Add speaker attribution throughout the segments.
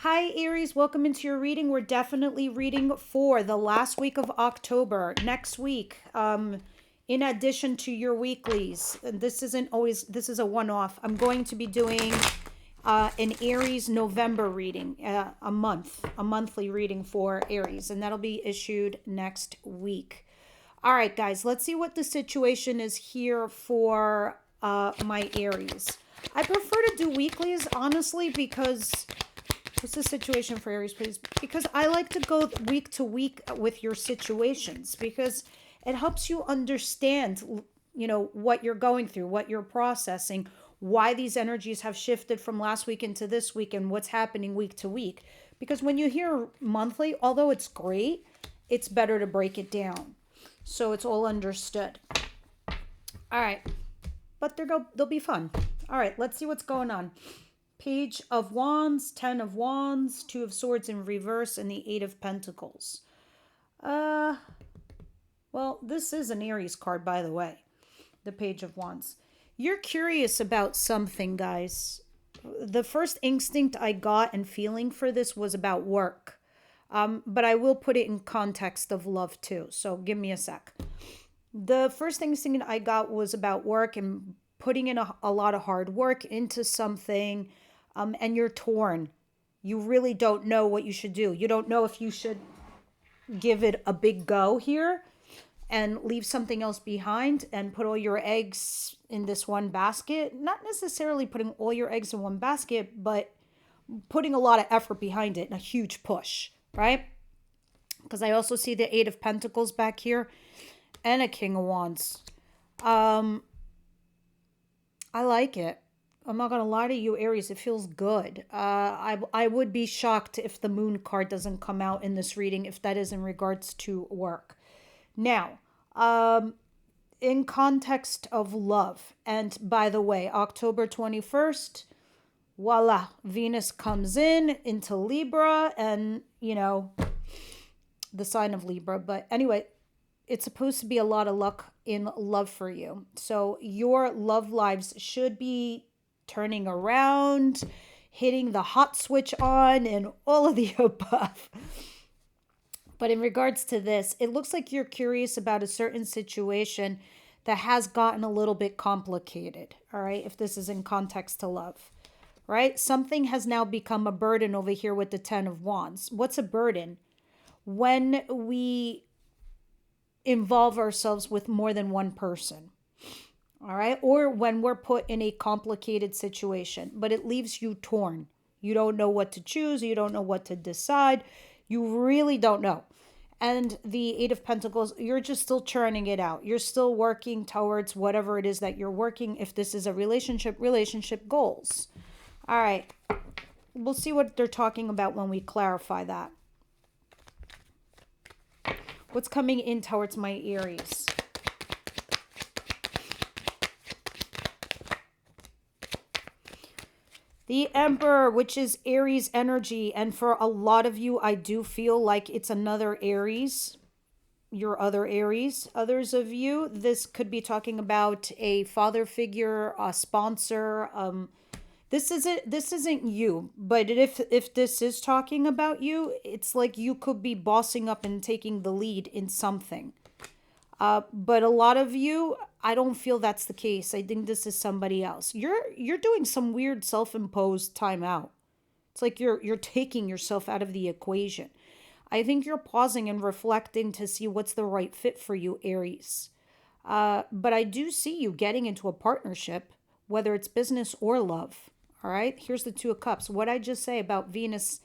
Speaker 1: Hi, Aries. Welcome into your reading. We're definitely reading for the last week of October. Next week, in addition to your weeklies, and this isn't always, this is a one off. I'm going to be doing an Aries November reading, a monthly reading for Aries, and that'll be issued next week. All right, guys, let's see what the situation is here for my Aries. I prefer to do weeklies, honestly, because what's the situation for Aries, please? Because I like to go week to week with your situations because it helps you understand, what you're going through, what you're processing, why these energies have shifted from last week into this week, and what's happening week to week. Because when you hear monthly, although it's great, it's better to break it down so it's all understood. All right, but they'll be fun. All right, let's see what's going on. Page of Wands, 10 of Wands, 2 of Swords in reverse, and the 8 of Pentacles. Well, this is an Aries card, by the way. The Page of Wands. You're curious about something, guys. The first instinct I got and feeling for this was about work. But I will put it in context of love too. So give me a sec. The first instinct I got was about work and putting in a lot of hard work into something. And you're torn. You really don't know what you should do. You don't know if you should give it a big go here and leave something else behind and put all your eggs in this one basket. Not necessarily putting all your eggs in one basket, but putting a lot of effort behind it and a huge push, right? Because I also see the 8 of Pentacles back here and a King of Wands. I like it. I'm not going to lie to you, Aries. It feels good. I would be shocked if the moon card doesn't come out in this reading, if that is in regards to work. Now, in context of love, and by the way, October 21st, voila, Venus comes into Libra and, the sign of Libra. But anyway, it's supposed to be a lot of luck in love for you. So your love lives should be turning around, hitting the hot switch on, and all of the above. But in regards to this, it looks like you're curious about a certain situation that has gotten a little bit complicated, all right, if this is in context to love, right? Something has now become a burden over here with the 10 of Wands. What's a burden? When we involve ourselves with more than one person. All right. Or when we're put in a complicated situation, but it leaves you torn. You don't know what to choose. You don't know what to decide. You really don't know. And the 8 of Pentacles, you're just still churning it out. You're still working towards whatever it is that you're working. If this is a relationship goals. All right. We'll see what they're talking about when we clarify that. What's coming in towards my Aries? The Emperor, which is Aries energy. And for a lot of you, I do feel like it's another Aries, your other Aries. Others of you, this could be talking about a father figure, a sponsor. This isn't you, but if this is talking about you, it's like you could be bossing up and taking the lead in something. But a lot of you, I don't feel that's the case. I think this is somebody else. You're doing some weird self-imposed time out. It's like you're taking yourself out of the equation. I think you're pausing and reflecting to see what's the right fit for you, Aries. But I do see you getting into a partnership, whether it's business or love. All right. Here's the 2 of Cups. What I just say about Venus,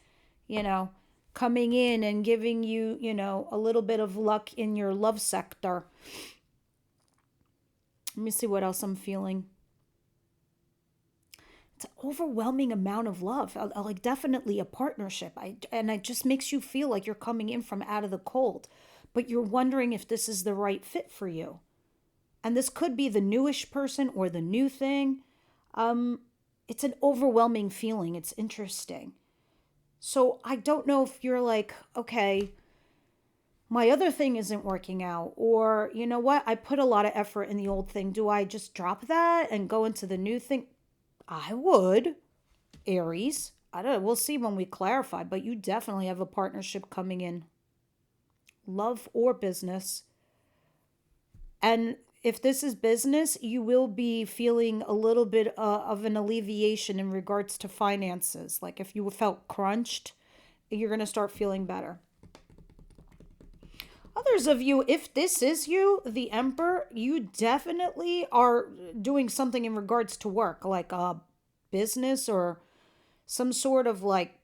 Speaker 1: coming in and giving you, a little bit of luck in your love sector. Let me see what else I'm feeling. It's an overwhelming amount of love, like definitely a partnership. And it just makes you feel like you're coming in from out of the cold, but you're wondering if this is the right fit for you. And this could be the newish person or the new thing. It's an overwhelming feeling. It's interesting. So I don't know if you're like, okay, my other thing isn't working out, or you know what, I put a lot of effort in the old thing. Do I just drop that and go into the new thing? I would, Aries. I don't know. We'll see when we clarify, but you definitely have a partnership coming in, love or business. And if this is business, you will be feeling a little bit of an alleviation in regards to finances. Like if you felt crunched, you're going to start feeling better. Others of you, if this is you, the Emperor, you definitely are doing something in regards to work, like a business or some sort of like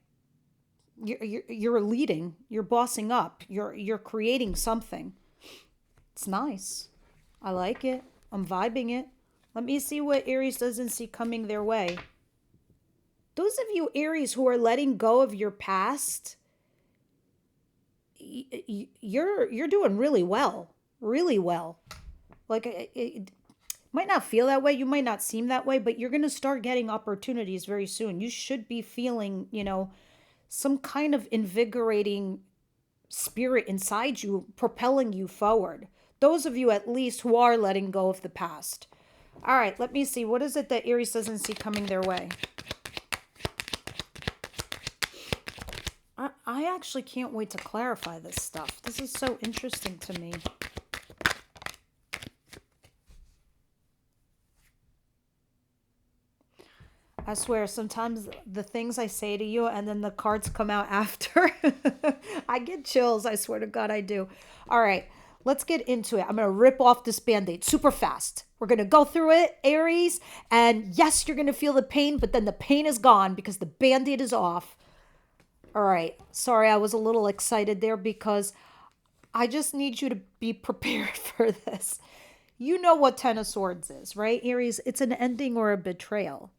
Speaker 1: you're leading, you're bossing up, you're creating something. It's nice. I like it. I'm vibing it. Let me see what Aries doesn't see coming their way. Those of you Aries who are letting go of your past, you're doing really well. Really well. Like it might not feel that way, you might not seem that way, but you're going to start getting opportunities very soon. You should be feeling, some kind of invigorating spirit inside you propelling you forward. Those of you at least who are letting go of the past. All right, let me see. What is it that Aries doesn't see coming their way? I actually can't wait to clarify this stuff. This is so interesting to me. I swear, sometimes the things I say to you and then the cards come out after. I get chills. I swear to God, I do. All right, let's get into it. I'm going to rip off this Band-Aid super fast. We're going to go through it, Aries. And yes, you're going to feel the pain, but then the pain is gone because the Band-Aid is off. All right. Sorry, I was a little excited there because I just need you to be prepared for this. You know what Ten of Swords is, right, Aries? It's an ending or a betrayal,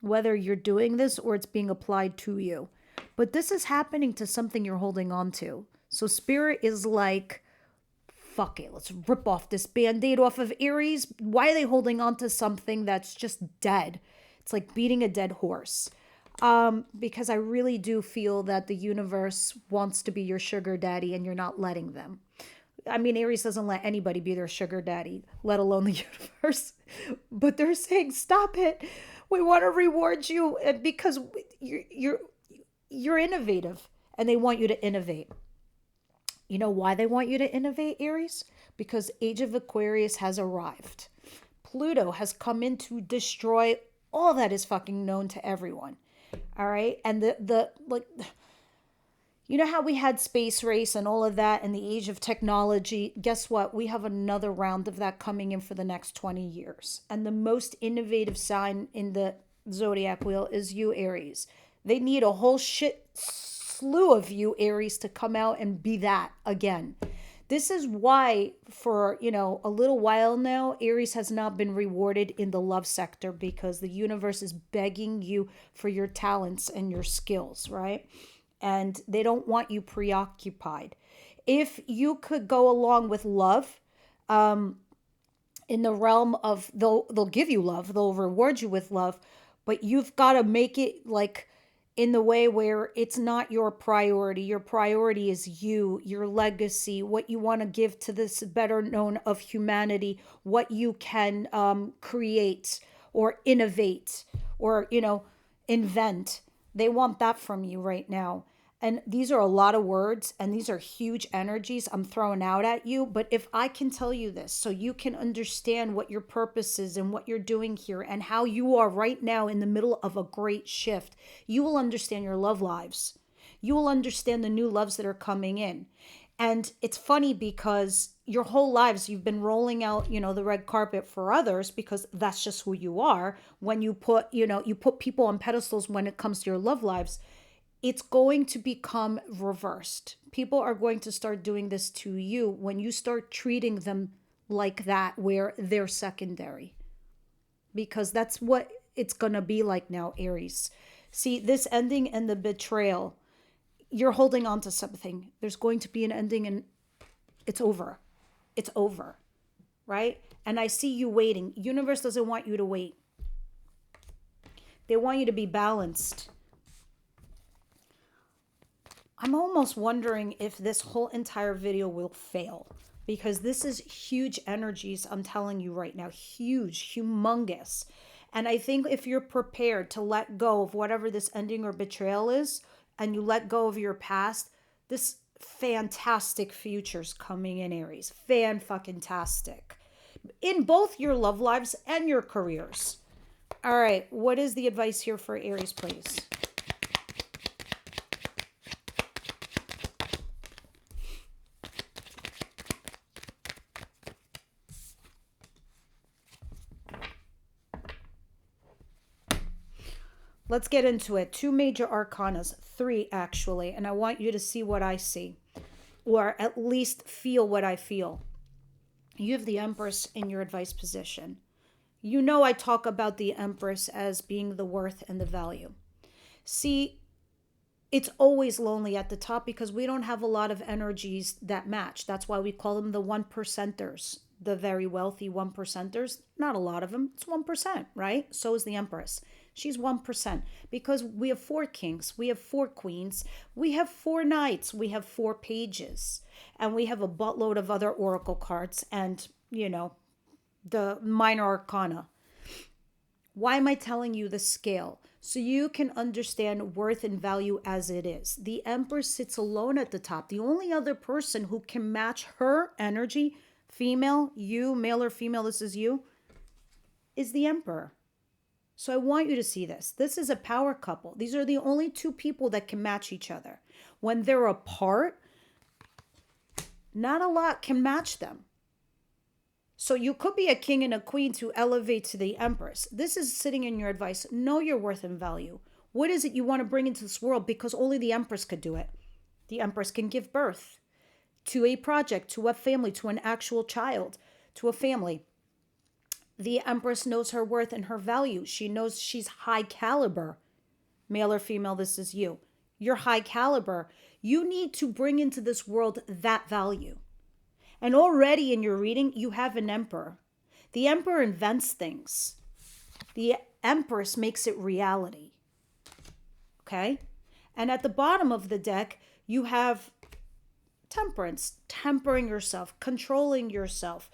Speaker 1: whether you're doing this or it's being applied to you. But this is happening to something you're holding on to. So Spirit is like, fuck it, let's rip off this Band-Aid off of Aries. Why are they holding on to something that's just dead? It's like beating a dead horse. Because I really do feel that the universe wants to be your sugar daddy and you're not letting them. I mean, Aries doesn't let anybody be their sugar daddy, let alone the universe. But they're saying, stop it. We want to reward you because you're innovative and they want you to innovate. You know why they want you to innovate, Aries? Because Age of Aquarius has arrived. Pluto has come in to destroy all that is fucking known to everyone. All right. And you know how we had space race and all of that and the age of technology? Guess what? We have another round of that coming in for the next 20 years. And the most innovative sign in the zodiac wheel is you, Aries. They need a whole shit slew of you, Aries, to come out and be that again. This is why for, a little while now, Aries has not been rewarded in the love sector because the universe is begging you for your talents and your skills, right? And they don't want you preoccupied. If you could go along with love, in the realm of they'll give you love, they'll reward you with love, but you've got to make it like in the way where it's not your priority. Your priority is you, your legacy, what you want to give to this better known of humanity, what you can create or innovate or, invent. They want that from you right now. And these are a lot of words and these are huge energies I'm throwing out at you. But if I can tell you this so you can understand what your purpose is and what you're doing here and how you are right now in the middle of a great shift, you will understand your love lives. You will understand the new loves that are coming in. And it's funny because your whole lives you've been rolling out, the red carpet for others because that's just who you are. When you put people on pedestals when it comes to your love lives, it's going to become reversed. People are going to start doing this to you when you start treating them like that, where they're secondary. Because that's what it's going to be like now, Aries. See, this ending and the betrayal, you're holding on to something. There's going to be an ending and it's over. It's over, right? And I see you waiting. Universe doesn't want you to wait. They want you to be balanced. I'm almost wondering if this whole entire video will fail because this is huge energies. I'm telling you right now, huge, humongous. And I think if you're prepared to let go of whatever this ending or betrayal is, and you let go of your past, this fantastic future's coming in, Aries. Fan-fucking-tastic. In both your love lives and your careers. All right, what is the advice here for Aries, please? Let's get into it. 2 major arcanas, 3 actually, and I want you to see what I see, or at least feel what I feel. You have the Empress in your advice position. You know I talk about the Empress as being the worth and the value. See, it's always lonely at the top because we don't have a lot of energies that match. That's why we call them the 1%ers, the very wealthy 1%ers. Not a lot of them. It's 1%, right? So is the Empress. She's 1% because we have 4 kings, we have 4 queens, we have 4 knights, we have 4 pages, and we have a buttload of other oracle cards and, the minor arcana. Why am I telling you the scale? So you can understand worth and value as it is. The Empress sits alone at the top. The only other person who can match her energy, female, you, male or female, this is you, is the Emperor. So I want you to see this. This is a power couple. These are the only 2 people that can match each other. When they're apart, not a lot can match them. So you could be a king and a queen to elevate to the Empress. This is sitting in your advice. Know your worth and value. What is it you want to bring into this world? Because only the Empress could do it. The Empress can give birth to a project, to a family, to an actual child, to a family. The Empress knows her worth and her value. She knows she's high caliber. Male or female, this is you. You're high caliber. You need to bring into this world that value. And already in your reading, you have an Emperor. The Emperor invents things. The Empress makes it reality. Okay? And at the bottom of the deck, you have Temperance, tempering yourself, controlling yourself,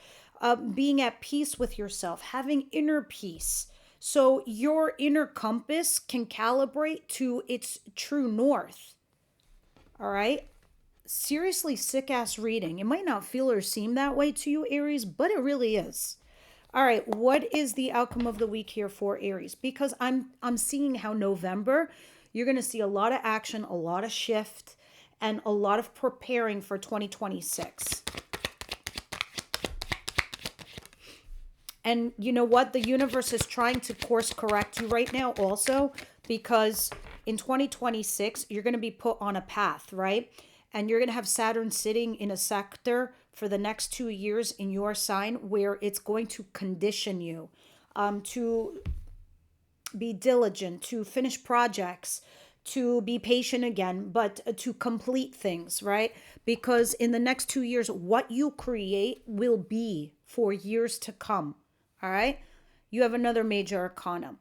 Speaker 1: being at peace with yourself, having inner peace. So your inner compass can calibrate to its true north. All right? Seriously sick-ass reading. It might not feel or seem that way to you, Aries, but it really is. All right, what is the outcome of the week here for Aries? Because I'm seeing how November, you're going to see a lot of action, a lot of shift, and a lot of preparing for 2026. And you know what? The universe is trying to course correct you right now also, because in 2026, you're going to be put on a path, right? And you're going to have Saturn sitting in a sector for the next 2 years in your sign where it's going to condition you to be diligent, to finish projects, to be patient again, but to complete things, right? Because in the next 2 years, what you create will be for years to come. All right. You have another major arcana.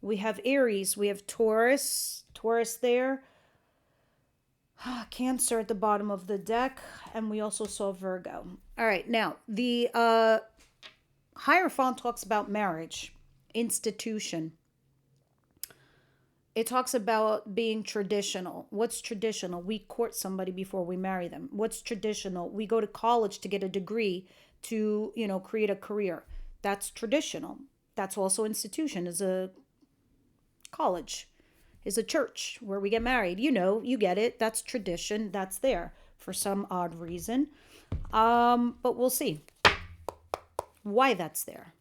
Speaker 1: We have Aries. We have Taurus there. Cancer at the bottom of the deck. And we also saw Virgo. All right. Now, the Hierophant talks about marriage, institution. It talks about being traditional. What's traditional? We court somebody before we marry them. What's traditional? We go to college to get a degree to, create a career. That's traditional. That's also institution, is a college, is a church where we get married. You get it. That's tradition. That's there for some odd reason. But we'll see why that's there.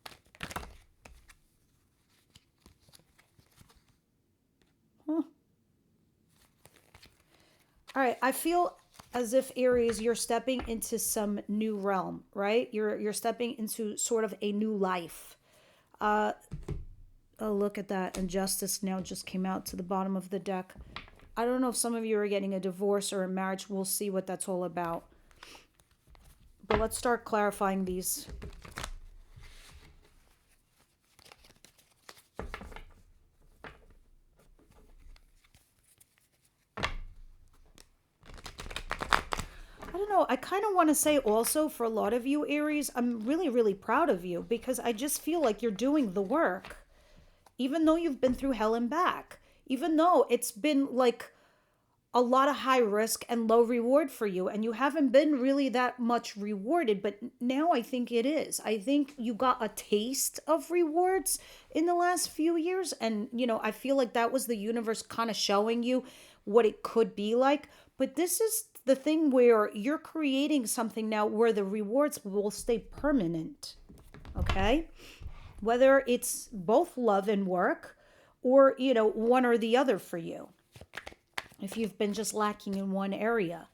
Speaker 1: All right, I feel as if Aries, you're stepping into some new realm, right? You're stepping into sort of a new life. Oh, look at that. And Justice now just came out to the bottom of the deck. I don't know if some of you are getting a divorce or a marriage. We'll see what that's all about. But let's start clarifying these. I don't know. I kind of want to say also for a lot of you, Aries, I'm really, really proud of you because I just feel like you're doing the work. even though you've been through hell and back, even though it's been like a lot of high risk and low reward for you, and you haven't been really that much rewarded, but now I think it is. I think you got a taste of rewards in the last few years, and I feel like that was the universe kind of showing you what it could be like. But this is the thing where you're creating something now where the rewards will stay permanent. Okay, whether it's both love and work, or one or the other for you, if you've been just lacking in one area.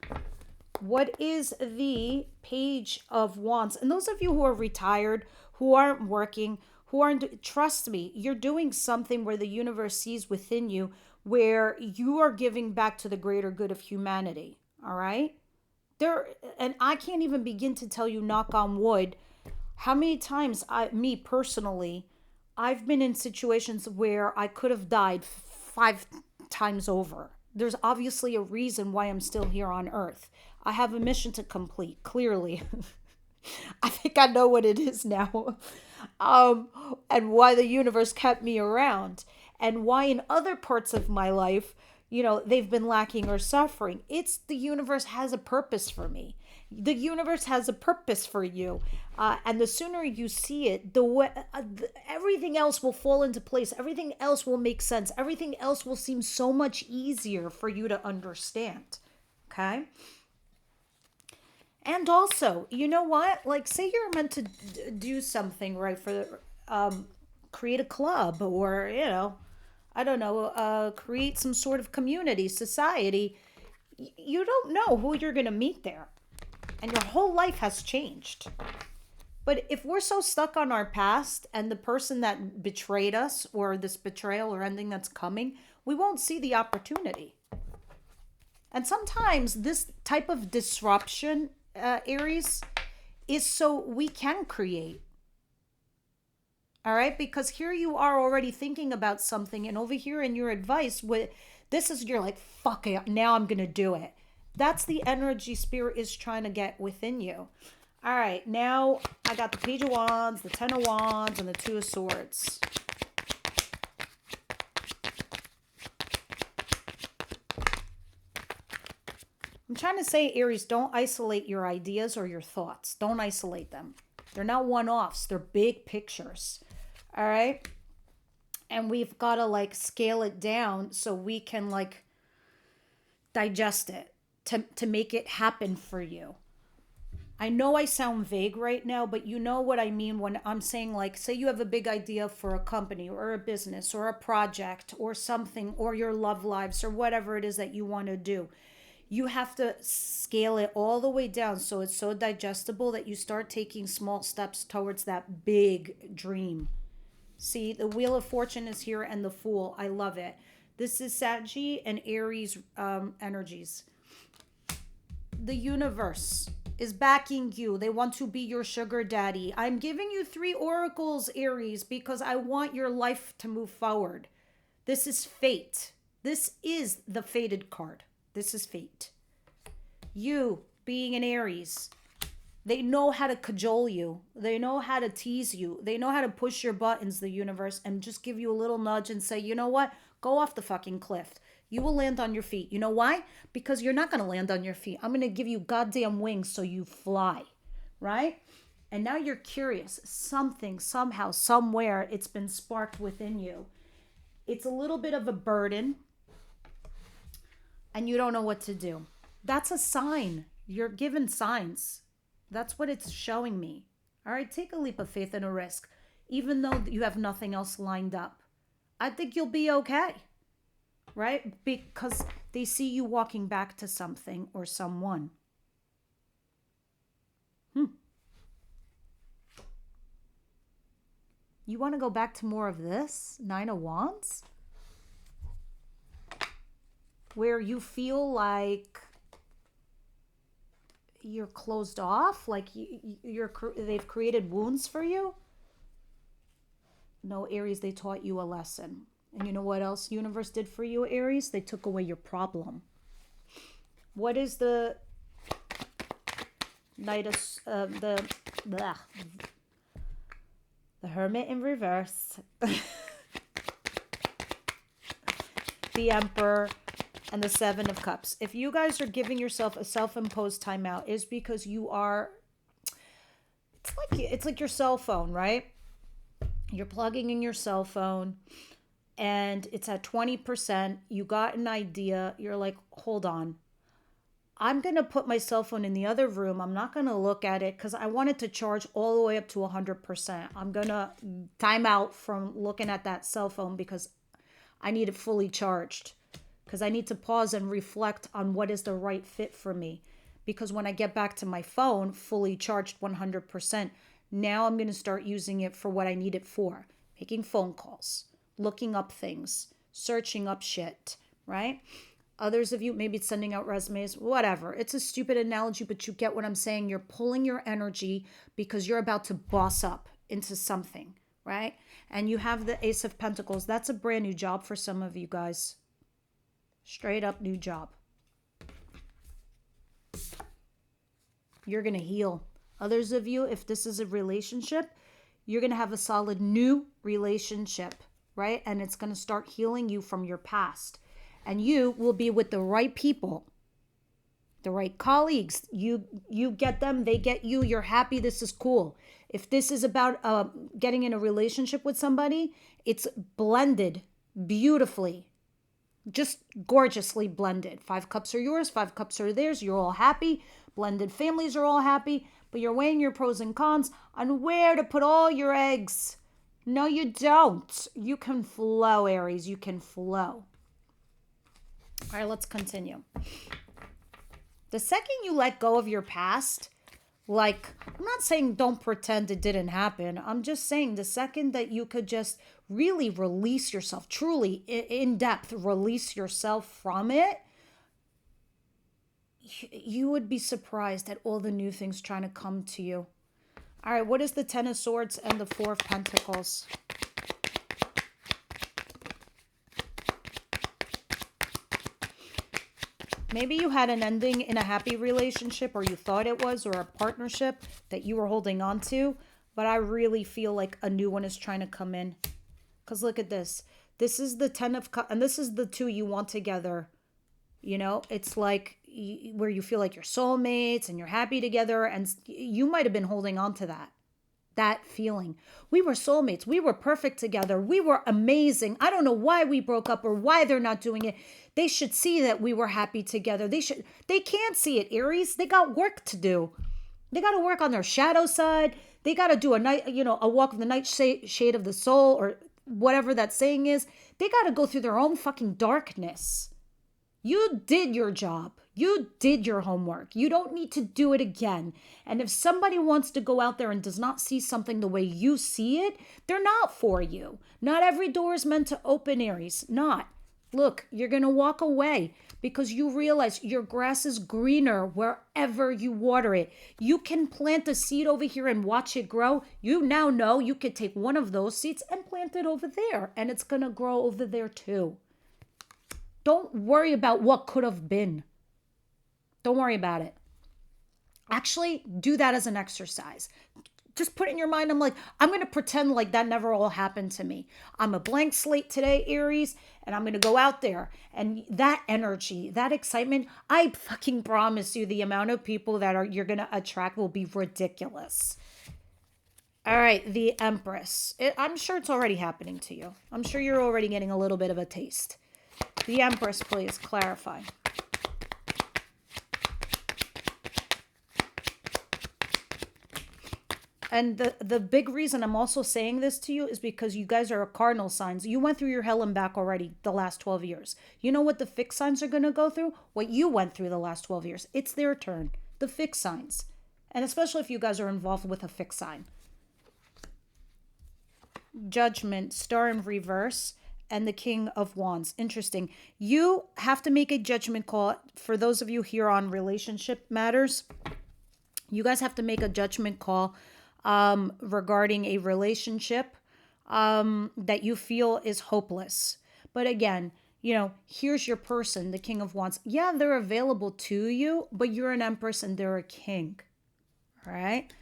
Speaker 1: What is the Page of Wands? And those of you who are retired, who aren't working, who aren't, trust me, you're doing something where the universe sees within you, where you are giving back to the greater good of humanity. All right? And I can't even begin to tell you, knock on wood, how many times me personally, I've been in situations where I could have died 5 times over. There's obviously a reason why I'm still here on Earth. I have a mission to complete, clearly. I think I know what it is now. And why the universe kept me around. And why in other parts of my life, they've been lacking or suffering. It's the universe has a purpose for me. The universe has a purpose for you. And the sooner you see it, everything else will fall into place. Everything else will make sense. Everything else will seem so much easier for you to understand. Okay? And also, you know what? Like, say you're meant to do something, right? Create a club, or, I don't know, create some sort of community, society. You don't know who you're going to meet there. And your whole life has changed. But if we're so stuck on our past and the person that betrayed us, or this betrayal or ending that's coming, we won't see the opportunity. And sometimes this type of disruption, Aries, is so we can create. All right? Because here you are already thinking about something, and over here in your advice, you're like, fuck it, now I'm going to do it. That's the energy Spirit is trying to get within you. All right, now I got the Page of Wands, the Ten of Wands, and the Two of Swords. I'm trying to say, Aries, don't isolate your ideas or your thoughts. Don't isolate them. They're not one-offs. They're big pictures. All right? And we've got to, scale it down so we can, digest it to make it happen for you. I know I sound vague right now, but you know what I mean when I'm saying, say you have a big idea for a company or a business or a project or something, or your love lives or whatever it is that you want to do. You have to scale it all the way down so it's so digestible that you start taking small steps towards that big dream. See, the Wheel of Fortune is here and the Fool. I love it. This is Saggy and Aries energies. The universe is backing you. They want to be your sugar daddy. I'm giving you 3 oracles, Aries, because I want your life to move forward. This is fate. This is the fated card. This is fate. You, being an Aries, they know how to cajole you. They know how to tease you. They know how to push your buttons, the universe, and just give you a little nudge and say, you know what? Go off the fucking cliff. You will land on your feet. You know why? Because you're not going to land on your feet. I'm going to give you goddamn wings so you fly, right? And now you're curious. Something, somehow, somewhere, it's been sparked within you. It's a little bit of a burden, and you don't know what to do. That's a sign. You're given signs. That's what it's showing me. All right, take a leap of faith and a risk, even though you have nothing else lined up. I think you'll be okay, right? Because they see you walking back to something or someone. You want to go back to more of this? 9 of Wands? Where you feel like you're closed off, like they've created wounds for you? No, Aries, they taught you a lesson. And you know what else universe did for you, Aries? They took away your problem. What is the Knight of the Hermit in reverse? the Emperor, and the Seven of Cups. If you guys are giving yourself a self-imposed timeout, it's because you are, it's like your cell phone, right? You're plugging in your cell phone and it's at 20%. You got an idea. You're like, hold on. I'm going to put my cell phone in the other room. I'm not going to look at it because I want it to charge all the way up to 100%. I'm going to time out from looking at that cell phone because I need it fully charged. Because I need to pause and reflect on what is the right fit for me. Because when I get back to my phone, fully charged 100%, now I'm going to start using it for what I need it for. Making phone calls, looking up things, searching up shit, right? Others of you, maybe it's sending out resumes, whatever. It's a stupid analogy, but you get what I'm saying. You're pulling your energy because you're about to boss up into something, right? And you have the Ace of Pentacles. That's a brand new job for some of you guys. Straight up new job. You're going to heal. Others of you, if this is a relationship, you're going to have a solid new relationship, right? And it's going to start healing you from your past. And you will be with the right people, the right colleagues. You get them, they get you. You're happy. This is cool. If this is about getting in a relationship with somebody, it's blended beautifully. Just gorgeously blended. 5 cups are yours, 5 cups are theirs. You're all happy. Blended families are all happy. But you're weighing your pros and cons on where to put all your eggs. No, you don't. You can flow, Aries. You can flow. All right, let's continue. The second you let go of your past, like, I'm not saying don't pretend it didn't happen. I'm just saying the second that you could just really release yourself, truly in depth, release yourself from it, you would be surprised at all the new things trying to come to you. All right, what is the Ten of Swords and the Four of Pentacles? Maybe you had an ending in a happy relationship, or you thought it was, or a partnership that you were holding on to. But I really feel like a new one is trying to come in. Because look at this. This is the Ten of Cups, and this is the two you want together. You know, it's like where you feel like you're soulmates and you're happy together. And you might have been holding on to that feeling. We were soulmates. We were perfect together. We were amazing. I don't know why we broke up or why they're not doing it. They should see that we were happy together. They can't see it, Aries. They got work to do. They got to work on their shadow side. They got to do a walk of the night shade of the soul, or whatever that saying is. They got to go through their own fucking darkness. You did your job. You did your homework. You don't need to do it again. And if somebody wants to go out there and does not see something the way you see it, they're not for you. Not every door is meant to open, Aries. Not. Look, you're going to walk away because you realize your grass is greener wherever you water it. You can plant a seed over here and watch it grow. You now know you could take one of those seeds and plant it over there, and it's going to grow over there too. Don't worry about what could have been. Don't worry about it. Actually, do that as an exercise. Just put it in your mind, I'm going to pretend like that never all happened to me. I'm a blank slate today, Aries, and I'm going to go out there. And that energy, that excitement, I fucking promise you the amount of people that you're going to attract will be ridiculous. All right, the Empress. I'm sure it's already happening to you. I'm sure you're already getting a little bit of a taste. The Empress, please clarify. And the big reason I'm also saying this to you is because you guys are cardinal signs. You went through your hell and back already the last 12 years. You know what the fixed signs are going to go through? What you went through the last 12 years. It's their turn. The fixed signs. And especially if you guys are involved with a fixed sign. Judgment, Star in reverse, and the King of Wands. Interesting. You have to make a judgment call. For those of you here on relationship matters, you guys have to make a judgment call regarding a relationship that you feel is hopeless. But again, here's your person, the King of Wands. Yeah, they're available to you, but you're an Empress and they're a king. All right?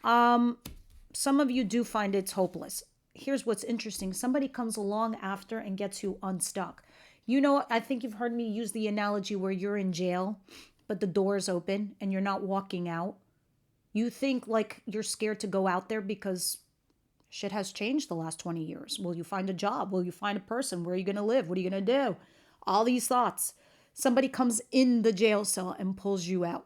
Speaker 1: Some of you do find it's hopeless. Here's what's interesting. Somebody comes along after and gets you unstuck. You know, I think you've heard me use the analogy where you're in jail, but the door is open and you're not walking out. You think like you're scared to go out there because shit has changed the last 20 years. Will you find a job? Will you find a person? Where are you going to live? What are you going to do? All these thoughts. Somebody comes in the jail cell and pulls you out.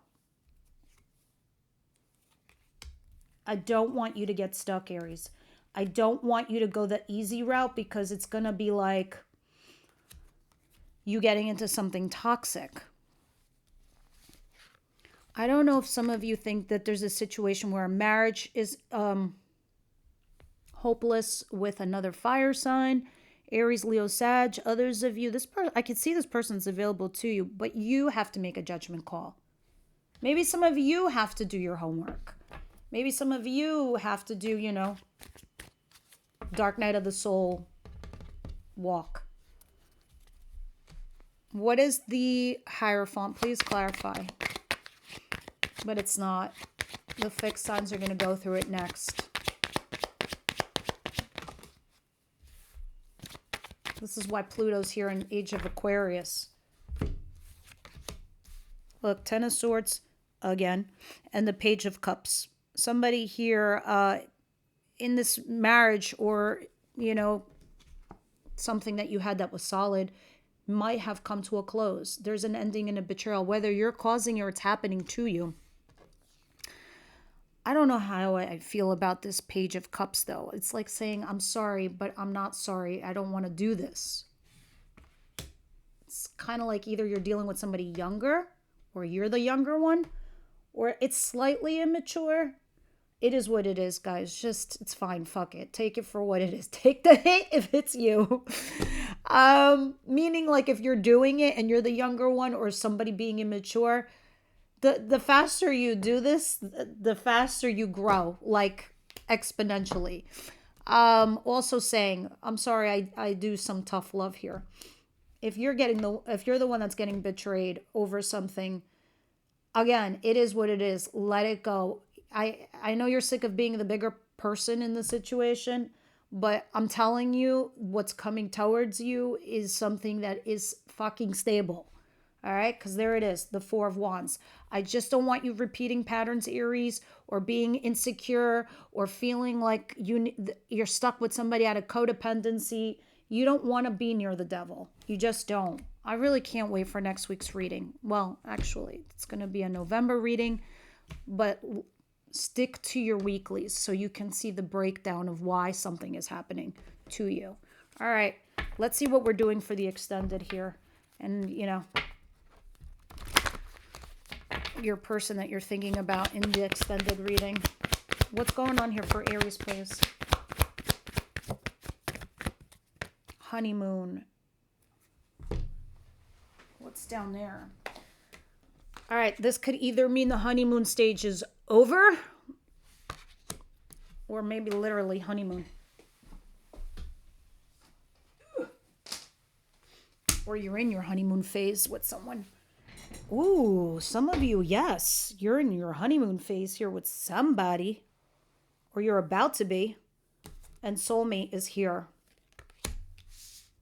Speaker 1: I don't want you to get stuck, Aries. I don't want you to go the easy route because it's going to be like you getting into something toxic. I don't know if some of you think that there's a situation where a marriage is hopeless with another fire sign, Aries, Leo, Sag. Others of you, I can see this person's available to you, but you have to make a judgment call. Maybe some of you have to do your homework. Maybe some of you have to do, Dark Night of the Soul walk. What is the Hierophant? Please clarify. But it's not. The fixed signs are going to go through it next. This is why Pluto's here in Age of Aquarius. Look, Ten of Swords again, and the Page of Cups. Somebody here in this marriage or, something that you had that was solid might have come to a close. There's an ending and a betrayal, whether you're causing or it's happening to you. I don't know how I feel about this Page of Cups, though. It's like saying, I'm sorry, but I'm not sorry. I don't want to do this. It's kind of like either you're dealing with somebody younger or you're the younger one, or it's slightly immature. It is what it is, guys. Just, it's fine. Fuck it. Take it for what it is. Take the hit if it's you. Meaning like if you're doing it and you're the younger one or somebody being immature, the faster you do this, the faster you grow, like exponentially. Also saying, I'm sorry, I do some tough love here. If you're the one that's getting betrayed over something, again, it is what it is. Let it go. I know you're sick of being the bigger person in the situation, but I'm telling you, what's coming towards you is something that is fucking stable. All right, because there it is, the Four of Wands. I just don't want you repeating patterns, Aries, or being insecure or feeling like you're stuck with somebody out of codependency. You don't want to be near the devil. You just don't. I really can't wait for next week's reading. Well, actually, it's going to be a November reading, but stick to your weeklies so you can see the breakdown of why something is happening to you. All right, let's see what we're doing for the extended here. And, your person that you're thinking about in the extended reading. What's going on here for Aries, please? Honeymoon. What's down there? All right, this could either mean the honeymoon stage is over or maybe literally honeymoon. Or you're in your honeymoon phase with someone. Ooh, some of you, yes, you're in your honeymoon phase here with somebody, or you're about to be, and soulmate is here.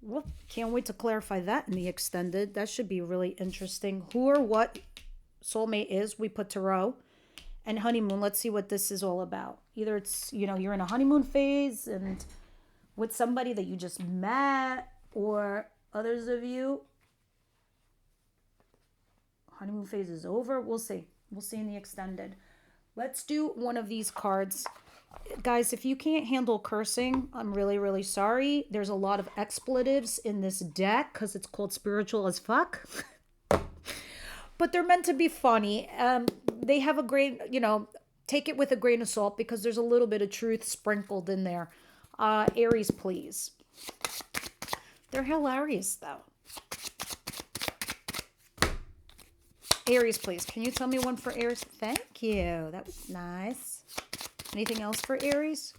Speaker 1: Well, can't wait to clarify that in the extended. That should be really interesting. Who or what soulmate is, we put tarot, and honeymoon. Let's see what this is all about. Either it's, you're in a honeymoon phase and with somebody that you just met, or others of you, honeymoon phase is over. We'll see. We'll see in the extended. Let's do one of these cards. Guys, if you can't handle cursing, I'm really, really sorry. There's a lot of expletives in this deck because it's called Spiritual as Fuck. But they're meant to be funny. They have a great, take it with a grain of salt because there's a little bit of truth sprinkled in there. Aries, please. They're hilarious, though. Aries, please. Can you tell me one for Aries? Thank you. That was nice. Anything else for Aries?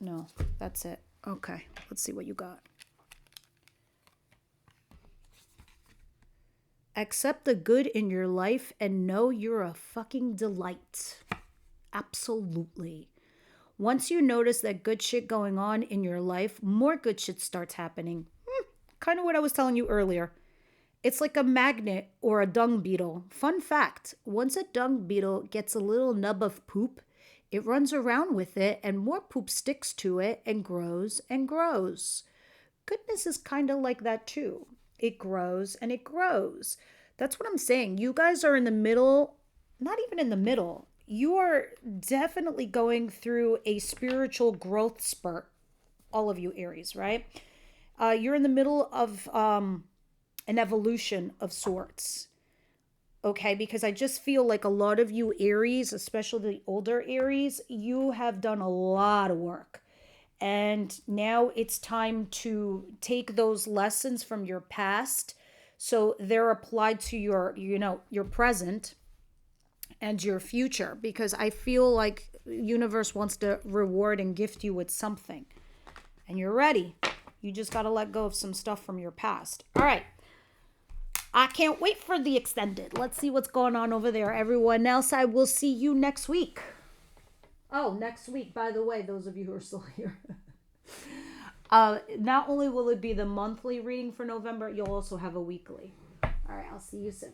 Speaker 1: No, that's it. Okay, let's see what you got. Accept the good in your life and know you're a fucking delight. Absolutely. Once you notice that good shit going on in your life, more good shit starts happening. Kind of what I was telling you earlier. It's like a magnet or a dung beetle. Fun fact, once a dung beetle gets a little nub of poop, it runs around with it and more poop sticks to it and grows and grows. Goodness is kind of like that too. It grows and it grows. That's what I'm saying. You guys are in the middle, not even in the middle. You are definitely going through a spiritual growth spurt, all of you Aries, right? You're in the middle of an evolution of sorts. Okay, because I just feel like a lot of you Aries, especially the older Aries, you have done a lot of work. And now it's time to take those lessons from your past so they're applied to your present and your future, because I feel like universe wants to reward and gift you with something. And you're ready. You just got to let go of some stuff from your past. All right. I can't wait for the extended. Let's see what's going on over there. Everyone else, I will see you next week. Oh, next week, by the way, those of you who are still here. Not only will it be the monthly reading for November, you'll also have a weekly. All right, I'll see you soon.